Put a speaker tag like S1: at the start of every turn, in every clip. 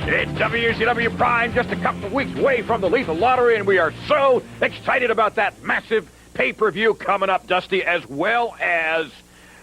S1: It's WCW Prime, just a couple of weeks away from the Lethal Lottery, and we are so excited about that massive pay-per-view coming up, Dusty, as well as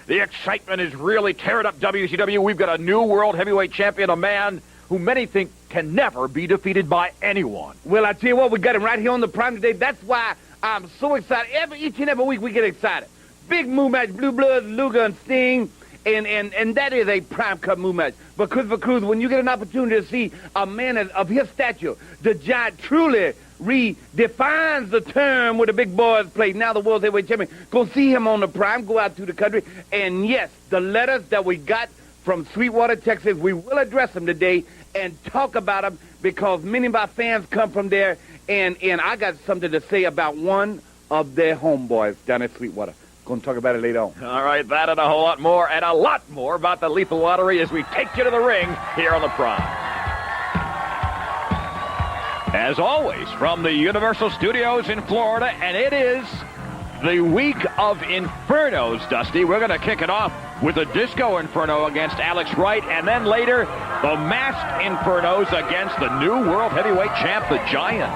S1: the excitement is really tearing up WCW. We've got a new World Heavyweight Champion, a man who many think can never be defeated by anyone.
S2: Well, I tell you what, we got him right here on the Prime today. That's why I'm so excited. Each and every week we get excited. Big Moo match, Blue Bloods, Luger, and Sting. And that is a Prime Cup Moo match. But Christopher Cruz, when you get an opportunity to see a man of his stature, the Giant truly redefines the term where the big boys play. Now the World Heavyweight Champion. Go see him on the Prime. Go out to the country. And yes, the letters that we got from Sweetwater, Texas, we will address them today and talk about them because many of our fans come from there. And I got something to say about one of their homeboys down at Sweetwater. Going to talk about it later on.
S1: All right, that and a whole lot more, and a lot more about the Lethal Lottery as we take you to the ring here on the Prime. As always, from the Universal Studios in Florida, and it is the week of Infernos, Dusty. We're going to kick it off with a Disco Inferno against Alex Wright, and then later, the Masked Infernos against the new World Heavyweight Champ, the Giant.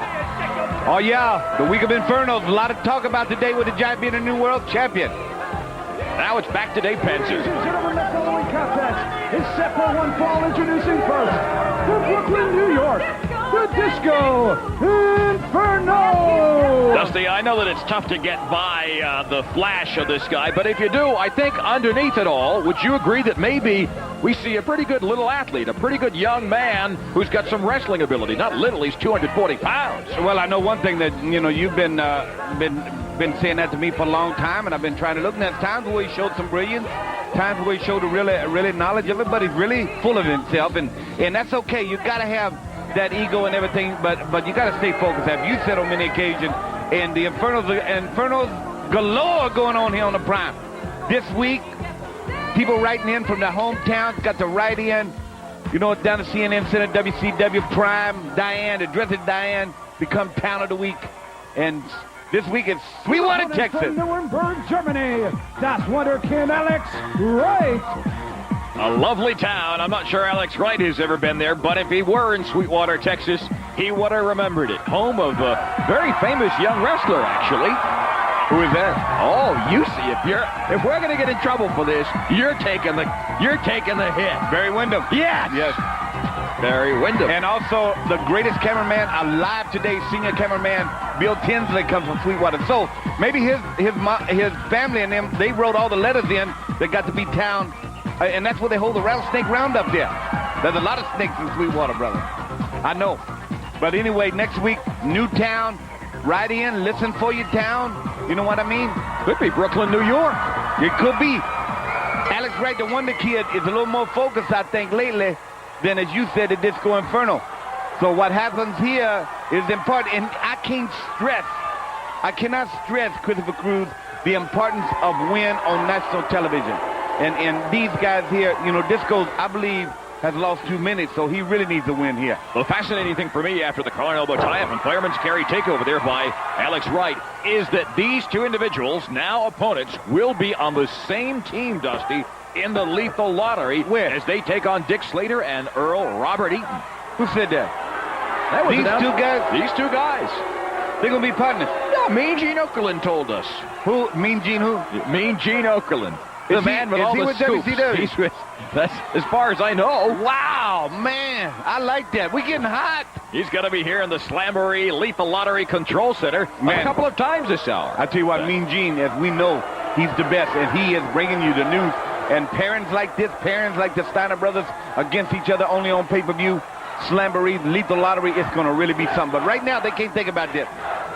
S2: Oh, yeah, the week of Infernos. A lot of talk about today with the Giant being a new world champion.
S1: Now it's back to Dave Pence's.
S3: Ladies and gentlemen, the following contest is set for one fall. Introducing first, from Brooklyn, New York, the Disco Inferno.
S1: Dusty, I know that it's tough to get by the flash of this guy, but if you do, I think underneath it all, would you agree that maybe we see a pretty good little athlete, a pretty good young man who's got some wrestling ability? Not little, he's 240 pounds.
S2: Well, I know one thing that, you've been saying that to me for a long time, and I've been trying to look, and there's times where he showed some brilliance, times where he showed a really knowledge of it, but he's really full of himself, and that's okay. You got to have that ego and everything, but you got to stay focused. As you said on many occasions, and the Infernos galore going on here on the Prime. This week, people writing in from their hometowns got to write in, down to CNN Center, WCW Prime, Diane, addressing Diane, become Town of the Week. And this week it's Sweetwater, Texas.
S3: From Nuremberg, Germany, das Wunderkind Alex Wright.
S1: A lovely town. I'm not sure Alex Wright has ever been there, but if he were in Sweetwater, Texas, he would have remembered it. Home of a very famous young wrestler, actually. Who is that? Oh, you see, if we're going to get in trouble for this, you're taking the hit.
S2: Barry Windham.
S1: Yes. Barry Windham.
S2: And also the greatest cameraman alive today, senior cameraman Bill Tinsley, comes from Sweetwater. So maybe his family and them, they wrote all the letters in that got to be town. And that's where they hold the rattlesnake roundup there. There's a lot of snakes in Sweetwater, brother. I know. But anyway, next week, new town. Write in, listen for your town. You know what I mean?
S1: Could be Brooklyn, New York.
S2: It could be. Alex Wright, the Wonder Kid, is a little more focused, I think, lately than, as you said, the Disco Inferno. So what happens here is important. And I cannot stress, Christopher Cruz, the importance of win on national television. And these guys here, Disco, I believe, has lost too many, so he really needs a win here.
S1: The fascinating thing for me after the collar elbow tie-up and fireman's carry takeover there by Alex Wright is that these two individuals, now opponents, will be on the same team, Dusty, in the Lethal Lottery as they take on Dick Slater and Earl Robert Eaton.
S2: Who said that?
S1: These two guys.
S2: They're going to be partners.
S1: Yeah, Mean Gene Okerlund told us.
S2: Who? Mean Gene who?
S1: Mean Gene Okerlund. The man with all the scoops.
S2: He's with
S1: that's as far as I know.
S2: Wow, man. I like that. We're getting hot.
S1: He's going to be here in the Slamboree Lethal Lottery Control Center a couple of times this hour.
S2: I tell you what, Mean Gene, as we know, he's the best, and he is bringing you the news. And pairings like this, pairings like the Steiner brothers against each other only on pay-per-view, Slamboree, Lethal Lottery, it's going to really be something. But right now, they can't think about this.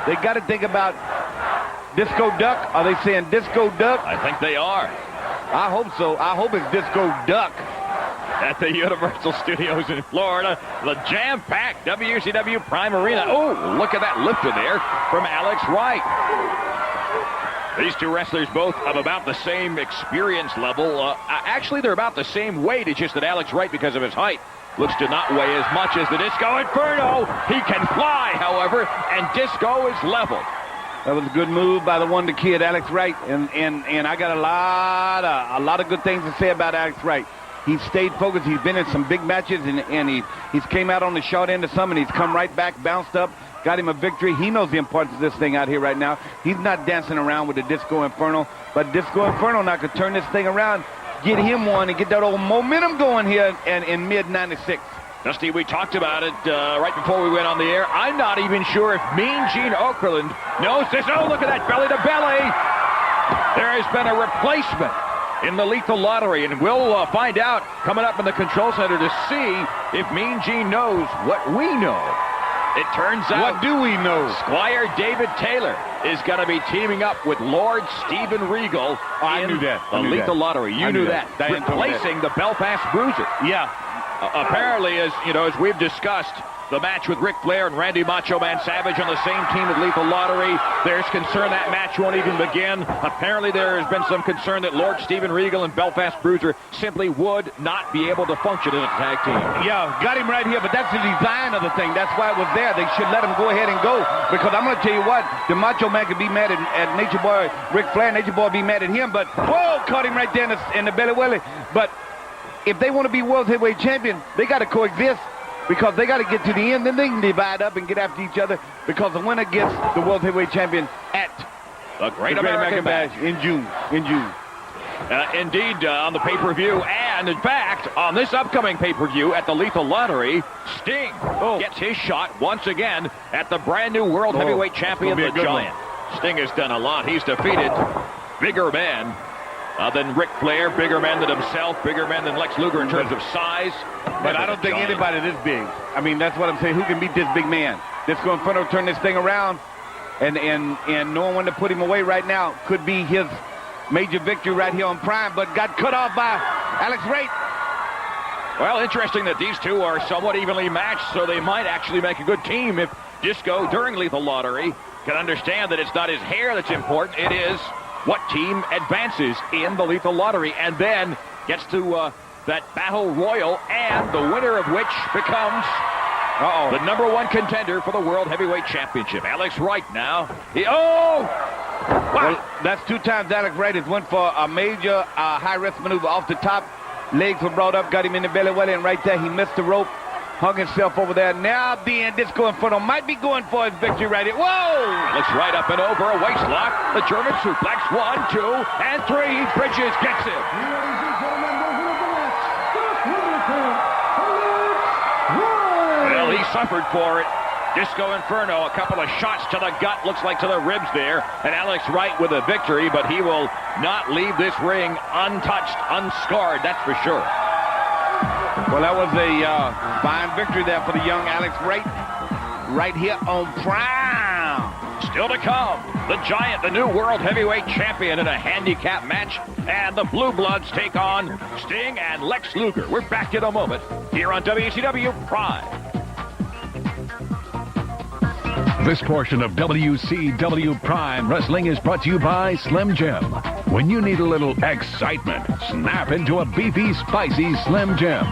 S2: They got to think about Disco Duck. Are they saying Disco Duck?
S1: I think they are.
S2: I hope so. I hope it's Disco Duck.
S1: At the Universal Studios in Florida, the jam-packed WCW Prime Arena. Oh, look at that lifter there from Alex Wright. These two wrestlers both of about the same experience level. Actually, they're about the same weight. It's just that Alex Wright, because of his height, looks to not weigh as much as the Disco Inferno. He can fly, however, and Disco is leveled.
S2: That was a good move by the Wonder Kid, Alex Wright, and I got a lot of good things to say about Alex Wright. He's stayed focused. He's been in some big matches, and he's came out on the short end of some, and he's come right back, bounced up, got him a victory. He knows the importance of this thing out here right now. He's not dancing around with the Disco Inferno, but Disco Inferno now could turn this thing around, get him one, and get that old momentum going here in mid-96.
S1: Dusty, we talked about it right before we went on the air. I'm not even sure if Mean Gene Okerlund knows this. Oh, look at that belly-to-belly. There has been a replacement in the Lethal Lottery, and we'll find out coming up in the control center to see if Mean Gene knows what we know. It turns out...
S2: What do we know?
S1: Squire David Taylor is going to be teaming up with Lord Steven Regal in the Lethal Lottery. You knew that. Replacing the Belfast Bruiser.
S2: Yeah.
S1: Apparently, as we've discussed, the match with Ric Flair and Randy Macho Man Savage on the same team at Lethal Lottery, there's concern that match won't even begin. Apparently, there has been some concern that Lord Steven Regal and Belfast Bruiser simply would not be able to function as a tag team.
S2: Yeah, got him right here, but that's the design of the thing. That's why it was there. They should let him go ahead and go, because I'm going to tell you what, the Macho Man could be mad at Nature Boy Ric Flair, Nature Boy be mad at him, but whoa, caught him right there in the belly welly. But if they want to be World Heavyweight Champion, they got to coexist, because they got to get to the end, then they can divide up and get after each other, because the winner gets the World Heavyweight Champion at
S1: the Great American Bash
S2: in June.
S1: Indeed, on the pay-per-view, and in fact, on this upcoming pay-per-view at the Lethal Lottery, Sting gets his shot once again at the brand new World Heavyweight Champion, the Giant. Sting has done a lot. He's defeated bigger men than Ric Flair, bigger men than himself, bigger men than Lex Luger in terms of size.
S2: But I don't think anybody this big. I mean, that's what I'm saying. Who can beat this big man? Disco Inferno turn this thing around, and knowing when to put him away right now could be his major victory right here on Prime, but got cut off by Alex Wright.
S1: Well, interesting that these two are somewhat evenly matched, so they might actually make a good team if Disco, during Lethal Lottery, can understand that it's not his hair that's important. It is what team advances in the Lethal Lottery and then gets to that Battle Royal, and the winner of which becomes the #1 contender for the World Heavyweight Championship. Alex Wright now. Wow.
S2: Well, that's 2 times Alex Wright has went for a major high-risk maneuver off the top. Legs were brought up, got him in the belly welly, and right there he missed the rope. Hung himself over there. Now then, Disco Inferno might be going for his victory right here. Whoa!
S1: Looks right up and over, a waist lock. The German suplex. 1, 2, and 3. Bridges gets him.
S3: Ladies and gentlemen, welcome to the match.
S1: Well, he suffered for it. Disco Inferno, a couple of shots to the gut, looks like to the ribs there. And Alex Wright with a victory, but he will not leave this ring untouched, unscarred, that's for sure.
S2: Well, that was a fine victory there for the young Alex Wright right here on Prime.
S1: Still to come, the Giant, the new World Heavyweight Champion in a handicap match, and the Blue Bloods take on Sting and Lex Luger. We're back in a moment here on WCW Prime.
S4: This portion of WCW Prime Wrestling is brought to you by Slim Jim. When you need a little excitement, snap into a beefy, spicy Slim Jim.